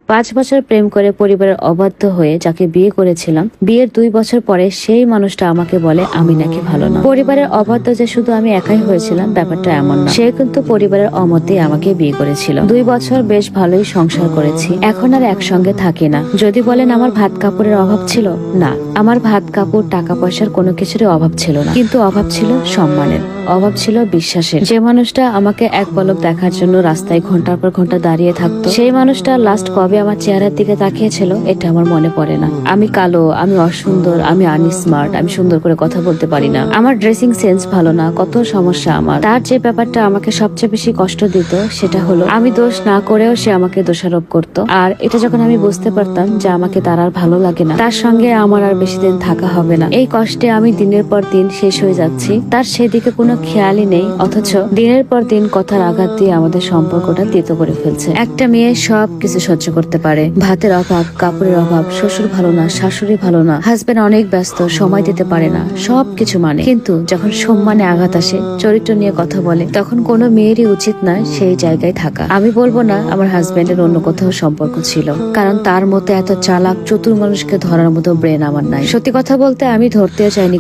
5 বছর প্রেম করে পরিবারের অবাধ্য হয়ে যাকে বিয়ে করেছিলাম, বিয়ের 2 বছর পরে সেই মানুষটা আমাকে বলে আমি নাকি ভালো না। পরিবারের অবাধ্য যে শুধু আমি একাই হয়েছিলাম ব্যাপারটা এমন না, সে কিন্তু পরিবারের অমতেই আমাকে বিয়ে করেছিল। 2 বছর বেশ ভালোই সংসার করেছি, এখন আর একসঙ্গে থাকি না। যদি বলেন আমার ভাত কাপড়ের অভাব ছিল, না, আমার ভাত কাপড় টাকা পয়সার কোনো কিছুরই অভাব ছিল না, কিন্তু অভাব ছিল সম্মানের, অভাব ছিল বিশ্বাসের। যে মানুষটা আমাকে এক পলক দেখার জন্য রাস্তায় ঘন্টার পর ঘন্টা দাঁড়িয়ে থাকতো, সেই মানুষটা লাস্ট কবে আমার চেহারার দিকে তাকিয়েছিল এটা আমার মনে পড়ে না। আমি কালো, আমি অসুন্দর, আমি আনস্মার্ট, আমি সুন্দর করে কথা বলতে পারি না, আমার ড্রেসিং সেন্স ভালো না, কত সমস্যা আমার। তার যে ব্যাপারটা আমাকে সবচেয়ে বেশি কষ্ট দিত সেটা হলো আমি দোষ না করেও সে আমাকে দোষারোপ করত। আর এটা যখন আমি বুঝতে পারতাম যে আমাকে তার আর ভালো লাগে না, তার সঙ্গে আমার আর বেশি দিন থাকা হবে না, এই কষ্টে আমি দিনের পর দিন শেষ হয়ে যাচ্ছি, তার সেদিকে কোনো খেয়ালই নেই। অথচ দিনের পর দিন কথার আঘাত দিয়ে আমাদের সম্পর্কটা তেতো করে ফেলছে। একটা মেয়ে সব কিছু সহ্য করতে পারে, ভাতের অভাব, কাপড়ের অভাব, শ্বশুর ভালো না, শাশুড়ি ভালো না, হাজবেন্ড অনেক ব্যস্ত, সময় দিতে পারে না, সবকিছু মানে, কিন্তু যখন সম্মানে আঘাত আসে, চরিত্র নিয়ে কথা বলে, তখন কোনো মেয়েরই উচিত নয় সেই জায়গায় থাকা। আমি বলবো না আমার হাজবেন্ডের অন্য কোথাও সম্পর্ক ছিল, কারণ তার মতো এত চালাক চতুর মানুষকে ধরার মতো ব্রেন আমার নাই। সত্যি কথা বলতে আমি ধরতেও চাইনি